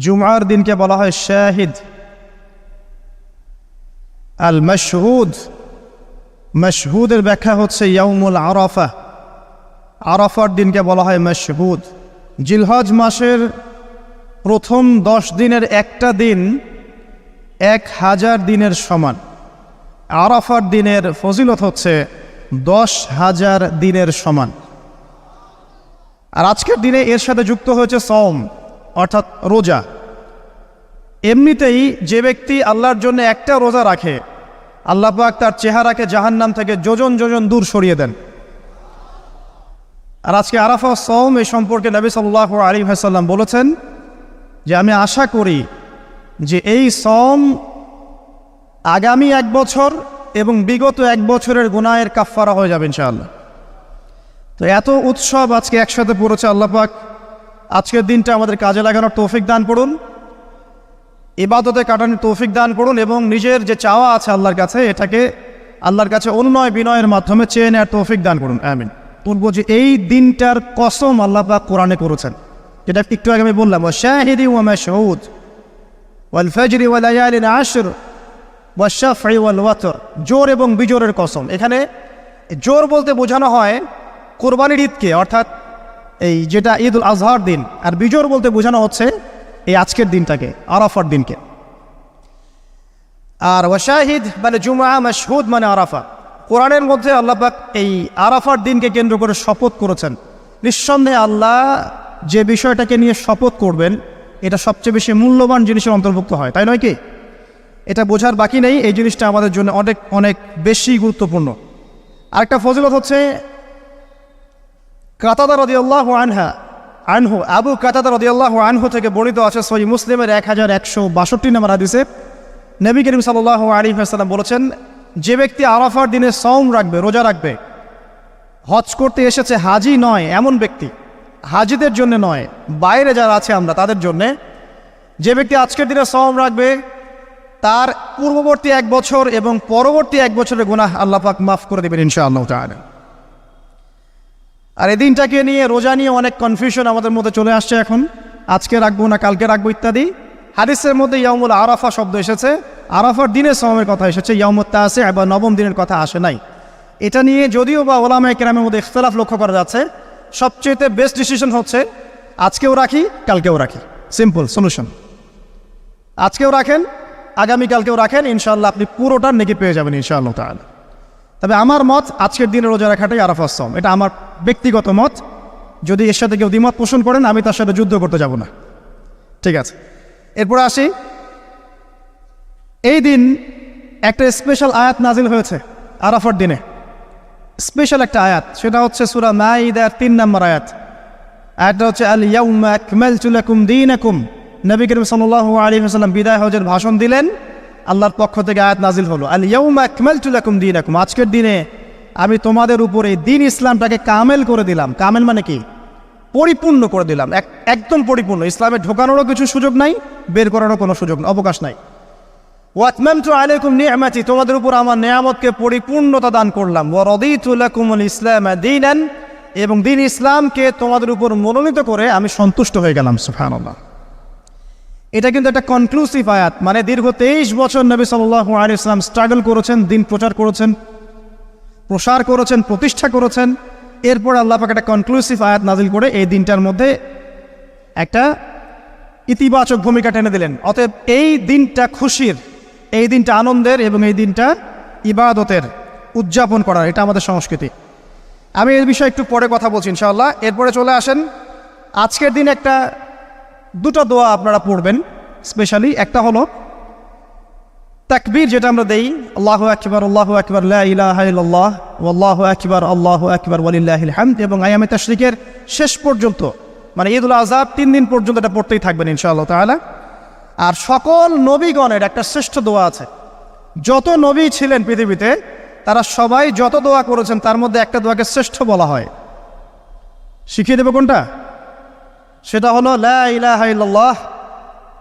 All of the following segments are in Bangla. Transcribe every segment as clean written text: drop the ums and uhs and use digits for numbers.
জুমার দিনকে বলা হয় শাহিদ। আল মাশহুদ, মাশহুদের ব্যাখ্যা হচ্ছে ইয়াউমুল আরাফা। আরাফার দিনকে বলা হয় মাশহুদ। জিলহজ মাসের প্রথম 10 দিনের একটা দিন 1000 দিনের সমান। আরাফার দিনের ফজিলত হচ্ছে 10,000 দিনের সমান। আর আজকের দিনে এর সাথে যুক্ত হয়েছে সওম, অর্থাৎ রোজা। এমনিতেই যে ব্যক্তি আল্লাহর জন্য একটা রোজা রাখে, আল্লাহ পাক তার চেহারাকে জাহান্নাম থেকে যোজন যোজন দূর সরিয়ে দেন। আর আজকে আরাফা সওম এই সম্পর্কে নবী সাল্লাল্লাহু আলাইহি ওয়াসাল্লাম বলেছেন যে আমি আশা করি যে এই সওম আগামী 1 বছর এবং বিগত 1 বছরের গুনাহের কাফফারা হয়ে যাবে ইনশাআল্লাহ। তো এত উৎসব আজকে একসাথে পড়েছে, আল্লাহ পাক আজকের দিনটা আমাদের কাজে লাগানোর তৌফিক দান করুন, ইবাদতে কাটানোর তৌফিক দান করুন, এবং নিজের যে চাওয়া আছে আল্লাহর কাছে এটাকে আল্লাহর কাছে অনুনয় বিনয়ের মাধ্যমে চেয়ে নেওয়ার তৌফিক দান করুন। আমিন। বলবো যে এই দিনটার কসম আল্লাহ পাক কোরআনে করেছেন, যেটা একটু আগে আমি বললাম, ওয়াশাহিদি ওয়া মাশহুদ ওয়াল ফাজরি ওয়া লায়ালিন আশর ওয়া শাফঈ ওয়াল ওয়াতর। জোর এবং বিজোরের কসম। এখানে জোর বলতে বোঝানো হয় কোরবানির ঈদকে, অর্থাৎ এই যেটা ঈদুল আজহার দিন, আর বিজোর বলতে বোঝানো হচ্ছে এই আজকের দিনটাকে, আরাফার দিনকে। আর ওয়াশাহিদ মানে জুমআ, মাশহুদ মানে আরাফা। কোরআনের মধ্যে আল্লাহ পাক এই আরাফার দিনকে কেন্দ্র করে শপথ করেছেন। নিঃসন্দেহে আল্লাহ যে বিষয়টাকে নিয়ে শপথ করবেন এটা সবচেয়ে বেশি মূল্যবান জিনিসের অন্তর্ভুক্ত হয়, তাই নয় কি? এটা বোঝার বাকি নেই, এই জিনিসটা আমাদের জন্য অনেক অনেক বেশি গুরুত্বপূর্ণ। আরেকটা ফজিলত হচ্ছে কাতাদা রাদিয়াল্লাহু আনহু, আবু কাতাদা রাদিয়াল্লাহু আনহু থেকে বর্ণিত আছে সহিহ মুসলিমের 1162 নম্বর হাদিসে, নবী করিম সাল্লাল্লাহু আলাইহি ওয়াসাল্লাম বলেছেন, যে ব্যক্তি আরাফার দিনে সওম রাখবে, রোজা রাখবে, হজ করতে এসেছে, হাজি নয় এমন ব্যক্তি, হাজিদের জন্য নয়, বাইরে যারা আছে আমরা তাদের জন্যে, যে ব্যক্তি আজকের দিনে সওম রাখবে তার পূর্ববর্তী 1 বছর এবং পরবর্তী 1 বছরের গুনাহ আল্লাহ পাক মাফ করে দেবেন ইনশাআল্লাহ তাআলা। আর এই দিনটাকে নিয়ে, রোজা নিয়ে অনেক কনফিউশন আমাদের মধ্যে চলে আসছে এখন, আজকে রাখবো না কালকে রাখবো ইত্যাদি। হাদিসের মধ্যে ইয়াউমুল আরাফা শব্দ এসেছে, আরাফার দিনে সওমের কথা এসেছে, ইয়াউমুত তাসি বা 9ম দিনের কথা আসে নাই। এটা নিয়ে যদিও বা উলামায়ে কেরামের মধ্যে ইখতিলাফ লক্ষ্য করা যাচ্ছে, সবচেয়ে বেস্ট ডিসিশন হচ্ছে আজকেও রাখি কালকেও রাখি, সিম্পল সলিউশন। আজকেও রাখেন, আগামীকালকেও রাখেন, ইনশাআল্লাহ আপনি পুরোটার নেকি পেয়ে যাবেন ইনশাআল্লাহ তাআলা। তবে আমার মত আজকের দিনে রোজা রাখাটাই আরাফার সওম, এটা আমার ব্যক্তিগত মত। যদি এর সাথে কেউ দ্বিমত পোষণ করেন আমি তার সাথে যুদ্ধ করতে যাব না, ঠিক আছে? এরপরে আসি, এই দিন একটা স্পেশাল আয়াত নাজিল হয়েছে আরাফার দিনে, স্পেশাল একটা আয়াত, সেটা হচ্ছে সূরা মাইদার 3 নম্বর আয়াত। আয়াতটা হচ্ছে আল ইয়াউমা আকমালতু লাকুম দীনাকুম। নবী করিম সাল্লাল্লাহু আলাইহি ওয়াসাল্লাম বিদায় হজের ভাষণ দিলেন, আল্লাহর পক্ষ থেকে আয়াত নাজিল হলো, আল ইয়াউমা আকমালতু লাকুম দীনাকুম, আজকের দিনে আমি তোমাদের উপরে দিন ইসলামটাকে কামেল করে দিলাম। কামেল মানে কি? পরিপূর্ণ করে দিলাম, একদম পরিপূর্ণ। ইসলামে ঢোকানোরও কিছু সুযোগ নাই, বের করারও কোনো সুযোগ অবকাশ নাই। ওয়া আতমামতু আলাইকুম নি'মাতি, তোমাদের উপর আমার নেয়ামতকে পরিপূর্ণতা দান করলাম। ওয়া রাদিতু লাকুমুল ইসলাম দীনান, এবং দিন ইসলামকে তোমাদের উপর মনোনীত করে আমি সন্তুষ্ট হয়ে গেলাম। সুবহানাল্লাহ। এটা কিন্তু একটা কনক্লুসিভ আয়াত, মানে দীর্ঘ 23 বছর নবী সাল্লাল্লাহু আলাইহি ওয়াসাল্লাম স্ট্রাগল করেছেন, দিন প্রচার করেছেন, প্রসার করেছেন, প্রতিষ্ঠা করেছেন। এরপর আল্লাহ পাক একটা কনক্লুসিভ আয়াত নাজিল করে এই দিনটার মধ্যে একটা ইতিবাচক ভূমিকা টেনে দিলেন। অতএব এই দিনটা খুশির, এই দিনটা আনন্দের, এবং এই দিনটা ইবাদতের, উদযাপন করার, এটা আমাদের সংস্কৃতি। আমি এই বিষয়ে একটু পরে কথা বলছি ইনশাআল্লাহ। এরপরে চলে আসেন, আজকের দিন একটা 2টা দোয়া আপনারা পড়বেন স্পেশালি। একটা হলো তাকবীর, যেটা আমরা দেই, আল্লাহু আকবার লা ইলাহা ইল্লাল্লাহ ওয়াল্লাহু আকবার ওয়ালিল্লাহিল হামদ, এবং আয়ামে তাশরিকের শেষ পর্যন্ত, মানে ঈদুল আজহা 3 দিন পর্যন্ত এটা পড়তেই থাকবেন ইনশাআল্লাহ তাআলা। আর সকল নবীগণের একটা শ্রেষ্ঠ দোয়া আছে, যত নবী ছিলেন পৃথিবীতে তারা সবাই যত দোয়া করেছেন তার মধ্যে একটা দোয়াকে শ্রেষ্ঠ বলা হয়। শিখিয়ে দেব কোনটা? সেটা হলো লা ইলাহা ইল্লাল্লাহ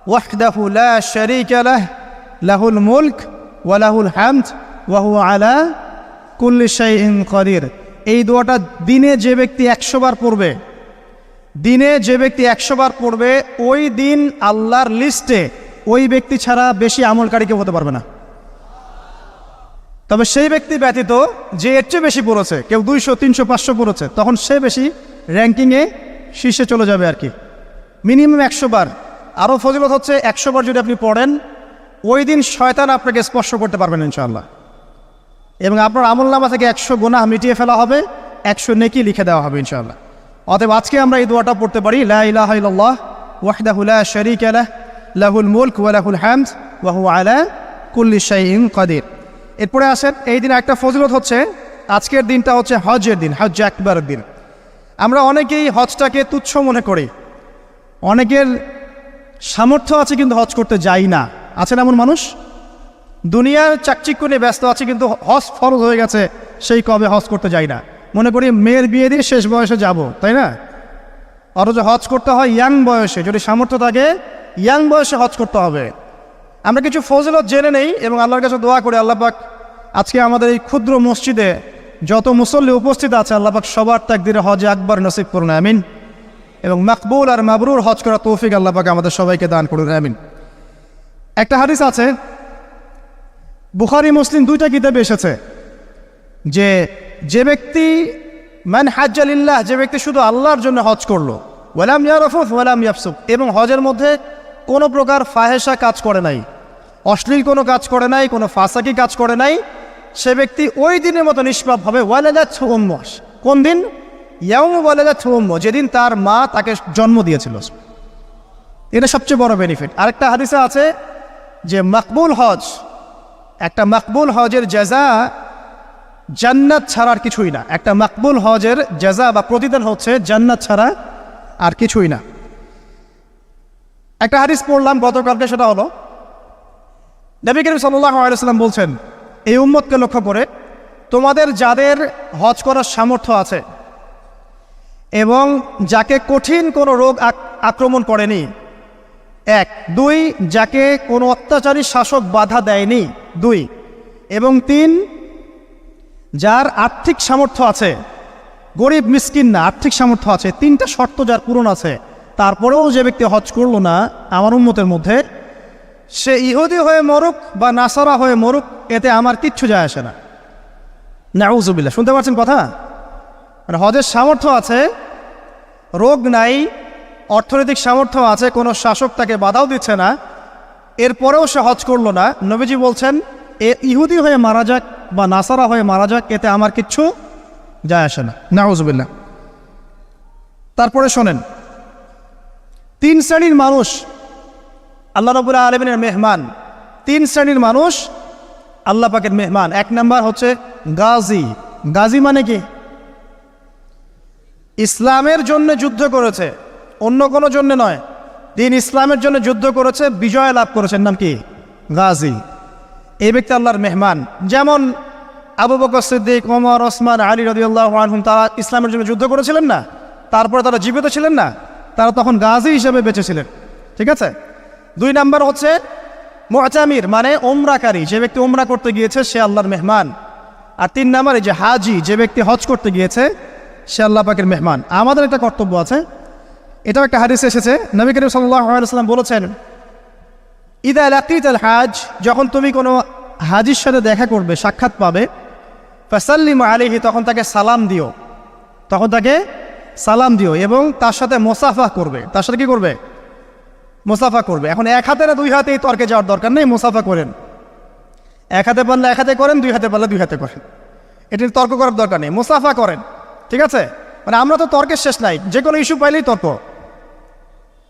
ওয়াহদাহু লা শারীকা লাহ লাহুল মুলক ওয়া লাহুল হামদ ওয়া হুয়া আলা কুল্লি শাইইন কাদির। এই দোয়াটা দিনে যে ব্যক্তি 100 বার পড়বে, দিনে যে ব্যক্তি 100 বার পড়বে ওই দিন আল্লাহর লিস্টে ওই ব্যক্তি ছাড়া বেশি আমলকারী কেউ হতে পারবে না। তবে সেই ব্যক্তি ব্যতীত যে এর চেয়ে বেশি পড়েছে, কেউ 200, 300, 500 পড়েছে, তখন সে বেশি র্যাঙ্কিংয়ে শীর্ষে চলে যাবে আর কি। মিনিমাম 100 বার। আরও ফজিলত হচ্ছে 100 বার যদি আপনি পড়েন ওই দিন শয়তান আপনাকে স্পর্শ করতে পারবেন ইনশাআল্লাহ, এবং আপনার আমলনামা থেকে 100 গুনাহ মিটিয়ে ফেলা হবে, 100 নেকি লিখে দেওয়া হবে ইনশাআল্লাহ। অতএব আজকে আমরা এই দোয়াটা পড়তে পারি, লা ইলাহা ইল্লাল্লাহ ওয়াহদাহু লা শারীকা লাহ লাহুল মুলক ওয়া লাহুল হামদ ওয়া হুয়া আলা কুল্লি শাইইন কাদির। এরপরে আসেন, এই দিন একটা ফজিলত হচ্ছে, আজকের দিনটা হচ্ছে হজের দিন, হজ আকবরের দিন। আমরা অনেকেই হজটাকে তুচ্ছ মনে করি, অনেকের সামর্থ্য আছে কিন্তু হজ করতে যাই না। আছেন এমন মানুষ? দুনিয়ার চাকচিক্য নিয়ে ব্যস্ত আছে কিন্তু হজ ফরজ হয়ে গেছে, সেই কবে হজ করতে যাই না, মনে করি মেয়ের বিয়ে দিয়ে শেষ বয়সে যাব, তাই না? অথচ হজ করতে হয় ইয়াং বয়সে, যদি সামর্থ্য থাকে ইয়াং বয়সে হজ করতে হবে। আমরা কিছু ফজিলত জেনে নেই এবং আল্লাহর কাছে দোয়া করি, আল্লাহ পাক আজকে আমাদের এই ক্ষুদ্র মসজিদে যত মুসল্লি উপস্থিত আছে আল্লাহ পাক সবার তাকদিরে হজে আকবার নসিব করুন, আমিন। এবং মাকবুল আর মাবরুর হজ করার তৌফিক আল্লাহ পাক আমাদের সবাইকে দান করুন, আমিন। একটা হাদিস আছে, বুখারী মুসলিম দুইটা কিতাবে এসেছে, যে ব্যক্তি মান হাজ্জা লিল্লাহ, যে ব্যক্তি শুধু আল্লাহর জন্য হজ করলো, ওয়ালাম ইয়ারফুথ ওয়ালাম ইয়াফসুক, এবং হজের মধ্যে কোনো প্রকার ফাহেসা কাজ করে নাই, অশ্লীল কোনো কাজ করে নাই, কোনো ফাসাকি কাজ করে নাই, সে ব্যক্তি ওই দিনের মতো নিষ্পাপ হবে। ওয়ালাদাতহু উম্মুহ, কোন দিন? ইয়াউমু ওয়ালাদাতহু উম্মুহ, যেদিন তার মা তাকে জন্ম দিয়েছিল। এটা সবচেয়ে বড় বেনিফিট। আরেকটা হাদিসে আছে যে মাকবুল হজ, একটা মাকবুল হজের জাযা জান্নাত ছাড়া আর কিছুই না। একটা মাকবুল হজের জাযা বা প্রতিদান হচ্ছে জান্নাত ছাড়া আর কিছুই না। একটা হাদিস পড়লাম গতকালকে, সেটা হলো নবী করিম সাল্লাল্লাহু আলাইহি ওয়াসাল্লাম বলছেন এই উম্মতকে লক্ষ্য করে, তোমাদের যাদের হজ করার সামর্থ্য আছে এবং যাকে কঠিন কোনো রোগ আক্রমণ করেনি, 1, 2, যাকে কোনো অত্যাচারী শাসক বাধা দেয়নি, 2, এবং 3, যার আর্থিক সামর্থ্য আছে, গরিব মিসকিন না, আর্থিক সামর্থ্য আছে, 3টা শর্ত যার পূরণ আছে, তারপরেও যে ব্যক্তি হজ করলো না আমার উম্মতের মধ্যে, সে ইহুদি হয়ে মরুক বা নাসারা হয়ে মরুক, এতে আমার কিচ্ছু যায় আসে না। নাউযুবিল্লাহ, শুনতে পাচ্ছেন কথা? মানে হজের সামর্থ্য আছে, রোগ নাই, অর্থনৈতিক সামর্থ্য আছে, কোনো শাসক তাকে বাধাও দিচ্ছে না, এরপরেও সে হজ করলো না, নবীজি বলছেন এ ইহুদি হয়ে মারা যাক বা নাসারা হয়ে মারা যাক, এতে আমার কিচ্ছু যায় আসে না। নাউযুবিল্লাহ। তারপরে শোনেন, 3 শ্রেণীর মানুষ আল্লাহ রাব্বুল আলামিনের মেহমান। 3 শ্রেণীর মানুষ আল্লাহ পাকের মেহমান। 1 নাম্বার হচ্ছে গাজী। গাজী মানে কি? ইসলামের জন্য যুদ্ধ করেছে, অন্য কোনো জন্য নয়, দিন ইসলামের জন্য যুদ্ধ করেছে, বিজয় লাভ করেছেন, নাম কি? গাজী। এই ব্যক্তি আল্লাহর মেহমান। যেমন আবু বকর সিদ্দিক, ওমর, ওসমান, আলী রাদিয়াল্লাহু আনহুম, তারা ইসলামের জন্য যুদ্ধ করেছিলেন না, তারপরে তারা জীবিত ছিলেন না, তারা তখন গাজী হিসেবে বেঁচেছিলেন। ঠিক আছে? 2 নাম্বার হচ্ছে মুতামির, মানে ওমরাকারী, যে ব্যক্তি ওমরা করতে গিয়েছে সে আল্লাহর মেহমান। আর 3 নাম্বার এই যে হাজি, যে ব্যক্তি হজ করতে গিয়েছে সে আল্লাহ পাকের মেহমান। আমাদের একটা কর্তব্য আছে, এটাও একটা হাদিসে এসেছে, নবী করিম সাল্লাল্লাহু আলাইহি ওয়াসাল্লাম বলেছেন, ইদা লাকিতাল হাজ, যখন তুমি কোনো হাজির সাথে দেখা করবে, সাক্ষাৎ পাবে, ফাসাল্লিম আলাইহি, তখন তাকে সালাম দিও, তখন তাকে সালাম দিও, এবং তার সাথে মুসাফা করবে। তার সাথে কি করবে? মুসাফা করবে। এখন 1 হাতে না 2 হাতে এই তর্কে যাওয়ার দরকার নেই, মুসাফা করেন। 1 হাতে পারলে 1 হাতে করেন, 2 হাতে পারলে 2 হাতে করেন, এটির তর্ক করার দরকার নেই, মুসাফা করেন। ঠিক আছে? মানে আমরা তো তর্কের শেষ নাই, যে কোনো ইস্যু পাইলেই তর্ক।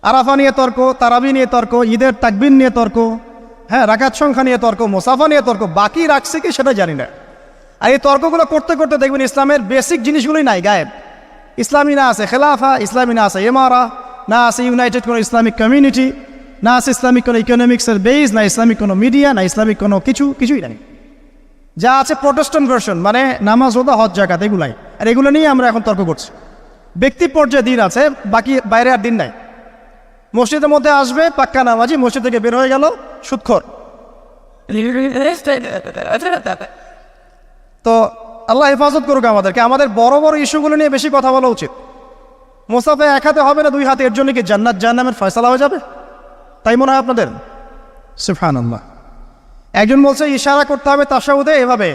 আরাফা নিয়ে তর্ক, তারাবি নিয়ে তর্ক, ঈদের তাকবীর নিয়ে তর্ক, হ্যাঁ, রাকাত সংখ্যা নিয়ে তর্ক, মুসাফা নিয়ে তর্ক, বাকি রাখছে কি সেটা জানি না। আর এই তর্কগুলো করতে করতে দেখবেন ইসলামের বেসিক জিনিসগুলোই নাই, গায়েব। ইসলামী না আছে খেলাফা, ইসলামী না আছে ইমারা, না আছে ইউনাইটেড কোনো ইসলামিক কমিউনিটি, না আছে ইসলামিক কোনো ইকোনমিক্সের বেস, না ইসলামিক কোনো মিডিয়া, না ইসলামিক কোনো কিছুই নাই। যা আছে প্রোটেস্ট্যান্ট ভার্সন, মানে নামাজ, রোজা, হজ, যাকাত, এগুলাই। আর এগুলো নিয়ে আমরা এখন তর্ক করছি। ব্যক্তি পর্যায়ে দিন আছে, বাকি বাইরে আর দিন নাই। মসজিদের মধ্যে আসবে পাক্কা নামাজি, মসজিদ থেকে বের হয়ে গেল সুদখোর। তো আল্লাহ হেফাজত করুক আমাদেরকে। আমাদের বড় বড় ইস্যুগুলো নিয়ে বেশি কথা বলা উচিত। মুসাফা এক হাতে হবে না, দুই হাতে, এর জন্য কি জান্নাত জাহান্নামের ফয়সালা হয়ে যাবে? তাই মনে হয় আপনাদের? সুবহানাল্লাহ। একজন বলছে ইশারা করতে হবে তাশাহুদে এভাবে,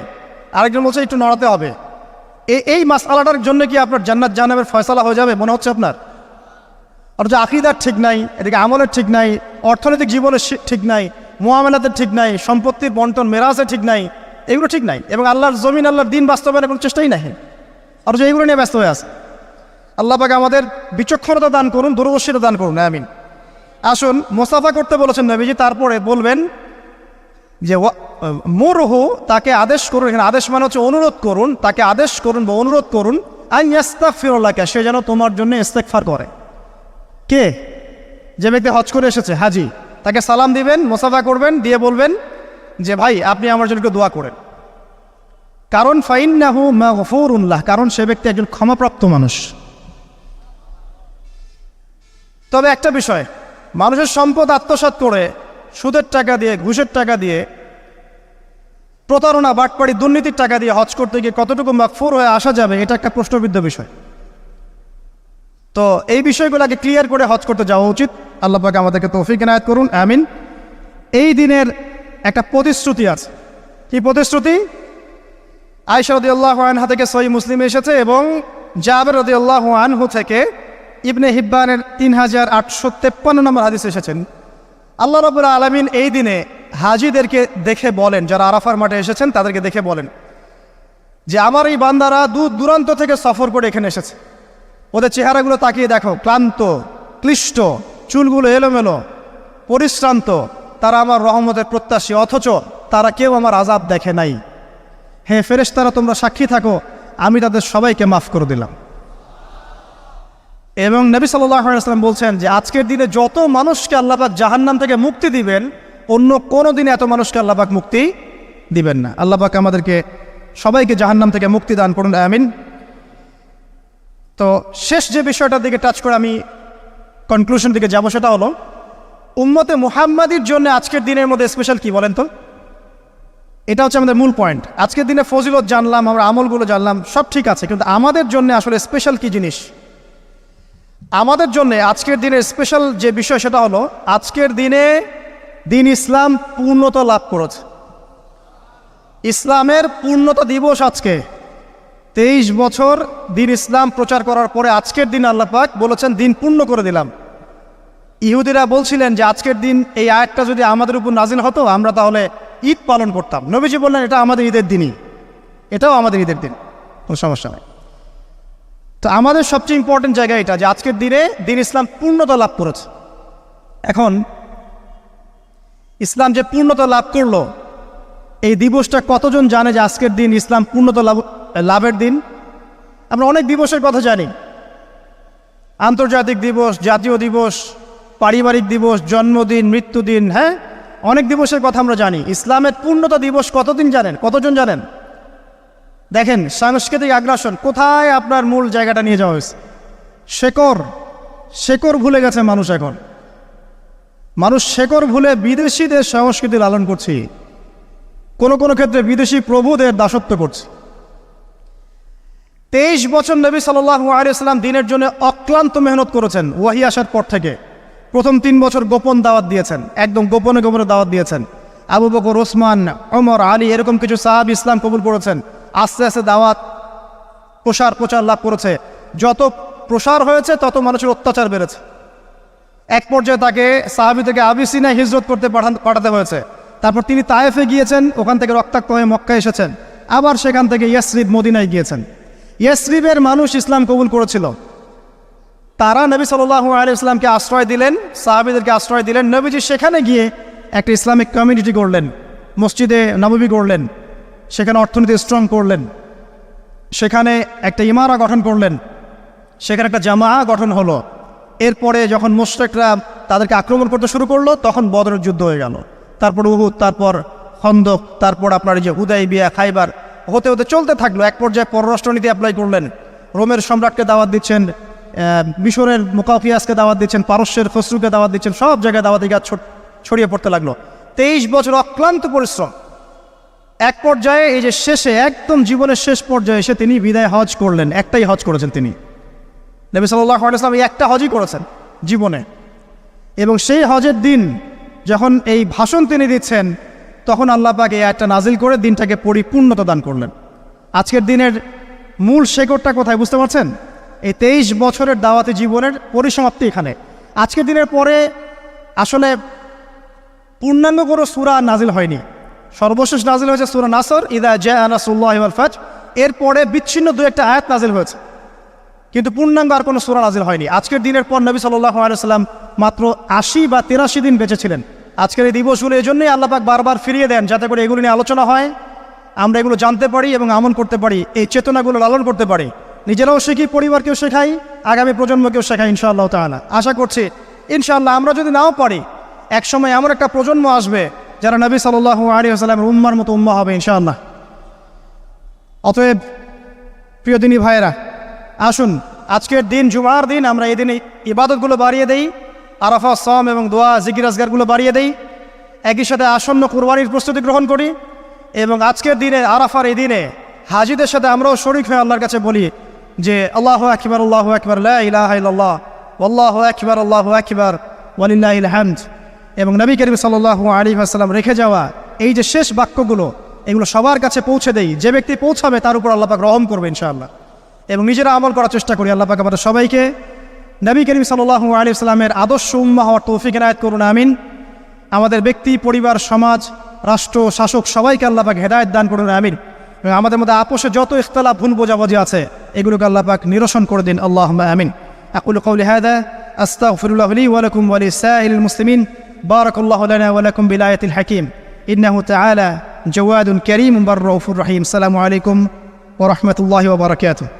আরেকজন বলছে একটু নড়াতে হবে। এই মাসআলাটার জন্য কি আপনার জান্নাত জাহান্নামের ফয়সালা হয়ে যাবে মনে হচ্ছে আপনার? অথচ আকীদার ঠিক নাই, এদিকে আমলের ঠিক নাই, অর্থনৈতিক জীবনের ঠিক নাই, মুআমালাতের ঠিক নাই, সম্পত্তির বন্টন মেরাজের ঠিক নাই, এগুলো ঠিক নাই, এবং আল্লাহর জমিন আল্লাহর দিন বাস্তবায়নের কোনো চেষ্টাই নাই, অথচ এগুলো নিয়ে ব্যস্ত হয়ে আছে। আল্লাহ পাক আমাদের বিচক্ষণতা দান করুন, দূরদর্শিতা দান করুন, আমিন। আসুন, মুসাফা করতে বলেছেন নবীজি, তারপরে বলবেন যে মুরহু, তাকে আদেশ করুন। এখানে আদেশ মানে হচ্ছে অনুরোধ করুন, তাকে আদেশ করুন বা অনুরোধ করুন, আন ইয়াস্তাগফিরুল্লাহকে, সে যেন তোমার জন্য ইস্তেগফার করে। কে? যে ব্যক্তি হজ করে এসেছে, হাজি, তাকে সালাম দিবেন, মুসাফা করবেন, দিয়ে বলবেন যে ভাই আপনি আমার জন্য একটু দোয়া করেন। কারণ ফাইন্নাহু মাগফুরুন লাহ, কারণ সে ব্যক্তি একজন ক্ষমাপ্রাপ্ত মানুষ। তবে একটা বিষয়, মানুষের সম্পদ আত্মসাৎ করে সুদের টাকা দিয়ে, ঘুষের টাকা দিয়ে, প্রতারণা, বাটপাড়ি, দুর্নীতির টাকা দিয়ে হজ করতে গিয়ে কতটুকু মাগফুর হয়ে আসা যাবে, এটা একটা প্রশ্নবিদ্ধ বিষয়। তো এই বিষয়গুলোকে ক্লিয়ার করে হজ করতে যাওয়া উচিত। আল্লাহ পাক আমাদেরকে তৌফিক এনায়েত করুন, আমিন। এই দিনের একটা প্রতিশ্রুতি আছে। কি প্রতিশ্রুতি? আয়েশা রাদিয়াল্লাহু আনহা থেকে সহিহ মুসলিমে এসেছে, এবং জাবের রাদিয়াল্লাহু আনহু থেকে ইবনে হিব্বানের 3853 নম্বর হাদিস এসেছেন। আল্লাহ রাব্বুল আলামিন এই দিনে হাজিদেরকে দেখে বলেন, যারা আরাফার মাঠে এসেছেন তাদেরকে দেখে বলেন যে আমার এই বান্দারা দূর দূরান্ত থেকে সফর করে এখানে এসেছে, ওদের চেহারাগুলো তাকিয়ে দেখো, ক্লান্ত, ক্লিষ্ট, চুলগুলো এলোমেলো, পরিশ্রান্ত, তারা আমার রহমতের প্রত্যাশী, অথচ তারা কেউ আমার আযাব দেখে নাই। হে ফেরেশতারা, তোমরা সাক্ষী থাকো, আমি তাদের সবাইকে মাফ করে দিলাম। এবং নবী সাল্লাল্লাহু আলাইহি ওয়াসাল্লাম বলছেন যে আজকের দিনে যত মানুষকে আল্লাহ পাক জাহান্নাম থেকে মুক্তি দিবেন, অন্য কোনো দিনে এত মানুষকে আল্লাহ পাক মুক্তি দিবেন না। আল্লাহ পাক আমাদেরকে সবাইকে জাহান্নাম থেকে মুক্তি দান করুন, আমিন। তো শেষ যে বিষয়টার দিকে টাচ করে আমি কনক্লুশন দিকে যাব, সেটা হলো উম্মতে মুহাম্মাদির জন্য আজকের দিনের মধ্যে স্পেশাল কি বলেন তো? এটা হচ্ছে আমাদের মূল পয়েন্ট। আজকের দিনে ফজিলত জানলাম, আমরা আমলগুলো জানলাম, সব ঠিক আছে, কিন্তু আমাদের জন্য আসলে স্পেশাল কি জিনিস? আমাদের জন্য আজকের দিনের স্পেশাল যে বিষয়, সেটা হলো আজকের দিনে দিন ইসলাম পূর্ণতা লাভ করেছে। ইসলামের পূর্ণতা দিবস আজকে। 23 বছর দিন ইসলাম প্রচার করার পরে আজকের দিন আল্লাহ পাক বলেছেন দিন পূর্ণ করে দিলাম। ইহুদিরা বলছিলেন যে আজকের দিন এই আয়াতটা যদি আমাদের উপর নাজিল হতো, আমরা তাহলে ঈদ পালন করতাম। নবীজি বললেন এটা আমাদের ঈদের দিনই, এটাও আমাদের ঈদের দিন, কোনো সমস্যা নেই। তো আমাদের সবচেয়ে ইম্পর্টেন্ট জায়গা এটা যে আজকের দিনে দিন ইসলাম পূর্ণতা লাভ করেছে। এখন ইসলাম যে পূর্ণতা লাভ করলো, এই দিবসটা কতজন জানে যে আজকের দিন ইসলাম পূর্ণতা লাভের দিন? আমরা অনেক দিবসের কথা জানি, আন্তর্জাতিক দিবস, জাতীয় দিবস, পারিবারিক দিবস, জন্মদিন, মৃত্যুদিন, হ্যাঁ, অনেক দিবসের কথা আমরা জানি। ইসলামের পূর্ণতা দিবস কতদিন জানেন? কতজন জানেন? দেখেন সাংস্কৃতিক আগ্রাসন কোথায় আপনার মূল জায়গাটা নিয়ে যাওয়া হয়েছে। শেকড় ভুলে গেছে মানুষ। এখন মানুষ শেকড় ভুলে বিদেশিদের সংস্কৃতি লালন করছে, কোনো কোনো ক্ষেত্রে বিদেশি প্রভুদের দাসত্ব করছে। 23 বছর নবী সাল্লাল্লাহু আলাইহি ওয়াসাল্লাম দিনের জন্য অক্লান্ত মেহনত করেছেন। ওয়াহি আসার পর থেকে প্রথম 3 বছর গোপন দাওয়াত দিয়েছেন, একদম গোপনে গোপনে দাওয়াত দিয়েছেন। আবু বকর, ওসমান, ওমর, আলী, এরকম কিছু সাহাবী ইসলাম কবুল করেছেন। আস্তে আস্তে দাওয়াত প্রচার লাভ করেছে। যত প্রসার হয়েছে তত মানুষের অত্যাচার বেড়েছে। এক পর্যায়ে তাকে সাহাবী থেকে আবিসিনায় হিজরত করতে পাঠাতে হয়েছে। তারপর তিনি তায়েফে গিয়েছেন, ওখান থেকে রক্তাক্ত হয়ে মক্কায় এসেছেন। আবার সেখান থেকে ইয়াসরিব, মদিনায় গিয়েছেন। ইয়াসরিবের মানুষ ইসলাম কবুল করেছিল। তারা নবী সাল্লাল্লাহু আলাইহি ওয়াসাল্লামকে আশ্রয় দিলেন, সাহাবীদেরকে আশ্রয় দিলেন। নবীজি সেখানে গিয়ে একটা ইসলামিক কমিউনিটি গড়লেন, মসজিদে নববী গড়লেন, সেখানে অর্থনীতি স্ট্রং করলেন, সেখানে একটা ইমারা গঠন করলেন, সেখানে একটা জামা গঠন হলো। এরপরে যখন মুশরিকরা তাদেরকে আক্রমণ করতে শুরু করলো, তখন বদরের যুদ্ধ হয়ে গেল। তারপর উহুদ, তারপর খন্দক, তারপর আপনার এই যে হুদাইবিয়া, খাইবার, হতে হতে চলতে থাকলো। এক পর্যায়ে পররাষ্ট্রনীতি অ্যাপ্লাই করলেন। রোমের সম্রাটকে দাওয়াত দিচ্ছেন, মিশরের মুকাফিয়াসকে দাওয়াত দিচ্ছেন, পারস্যের খসরুকে দাওয়াত দিচ্ছেন, সব জায়গায় দাওয়াতি গাছ ছড়িয়ে পড়তে লাগলো। 23 বছর অক্লান্ত পরিশ্রম। এক পর্যায়ে এই যে শেষে, একদম জীবনের শেষ পর্যায়ে এসে তিনি বিদায় হজ করলেন। একটাই হজ করেছেন তিনি, নবী সাল্লাল্লাহু আলাইহি ওয়াসাল্লাম এই একটা হজই করেছেন জীবনে, এবং সেই হজের দিন যখন এই ভাষণ তিনি দিচ্ছেন তখন আল্লাহ পাক এই আয়াতটা নাজিল করে দিনটাকে পরিপূর্ণতা দান করলেন। আজকের দিনের মূল শেকড়টা কোথায় বুঝতে পারছেন? এই 23 বছরের দাওয়াতি জীবনের পরিসমাপ্তি এখানে। আজকের দিনের পরে আসলে পূর্ণাঙ্গ কোনো সূরা নাজিল হয়নি। সর্বশেষ নাজিল হয়েছে সূরা নাসর, ইযা জাআ নাসরুল্লাহি ওয়াল ফাতহ। এরপরে বিচ্ছিন্ন দু একটা আয়াত নাজিল হয়েছে, কিন্তু পূর্ণাঙ্গ আর কোনো সূরা নাজিল হয়নি। আজকের দিনের পর নবী সাল্লাল্লাহু আলাইহি ওয়াসাল্লাম মাত্র 80 বা 83 দিন বেঁচে ছিলেন। আজকের এই দিবসগুলো এই জন্যই আল্লাহ পাক বারবার ফিরিয়ে দেন, যাতে করে এগুলো নিয়ে আলোচনা হয়, আমরা এগুলো জানতে পারি এবং আমল করতে পারি, এই চেতনাগুলো লালন করতে পারি, নিজেরাও শিখি, পরিবারকেও শেখাই, আগামী প্রজন্মকেও শেখাই ইনশাআল্লাহ তাআলা। আশা করছি ইনশাআল্লাহ আমরা যদি নাও পারি, একসময় এমন একটা প্রজন্ম আসবে যারা নবী সাল্লাল্লাহু আলাইহি ওয়াসাল্লামের উম্মার মতো উম্মাহ হবে ইনশাআল্লাহ। অতএব প্রিয় দিনী ভাইয়েরা, আসুন আজকের দিন জুমার দিন আমরা এই দিনে ইবাদতগুলো বাড়িয়ে দেই, আরাফা, সাম এবং দোয়া, জিকির আজগারগুলো বাড়িয়ে দেই, একই সাথে আসন্ন কুরবানির প্রস্তুতি গ্রহণ করি, এবং আজকের দিনে আরাফার এই দিনে হাজিদের সাথে আমরাও শরীক হয়ে আল্লাহর কাছে বলি যে আল্লাহু আকবার, আল্লাহু আকবার, লা ইলাহা ইল্লাল্লাহ, আল্লাহু আকবার, আল্লাহু আকবার, ওয়ালিল্লাহিল হামদ। এবং নবী করিম সাল্লাল্লাহু আলাইহি ওয়াসাল্লাম রেখে যাওয়া এই যে শেষ বাক্যগুলো, এগুলো সবার কাছে পৌঁছে দেই। যে ব্যক্তি পৌঁছাবে তার উপর আল্লাহ পাক রহম করবে ইনশাআল্লাহ। এবং নিজেরা আমল করার চেষ্টা করি। আল্লাহ পাক আমাদের সবাইকে নবী করিম সাল্লাল্লাহু আলাইহি ওয়াসাল্লামের আদর্শ উম্মাহ হওয়ার তৌফিক এনায়েত করুন, আমিন। আমাদের ব্যক্তি, পরিবার, সমাজ, রাষ্ট্র, শাসক সবাইকে আল্লাহ পাক হেদায়েত দান করুন, আমিন। এবং আমাদের মধ্যে আপোষে যত ইখতিলাফ, ভুল বোঝাবুঝি আছে এগুলোকে আল্লাহ পাক নিরসন করে দিন, আল্লাহুম্মা আমিন। আকুলু কওলি হাযা আস্তাগফিরুল্লাহ লি ওয়া লাকুম ওয়া লিসাইরিল মুসলিমিন। বারাকাল্লাহু লানা ওয়া লাকুম বিল আয়াতিল হাকীম। ইন্নাহু তাআলা জাওয়াদুন কারীমুন বাররাউফুর রহিম। আসসালামু আলাইকুম ওয়া রাহমাতুল্লাহি ওয়া বারাকাতুহু।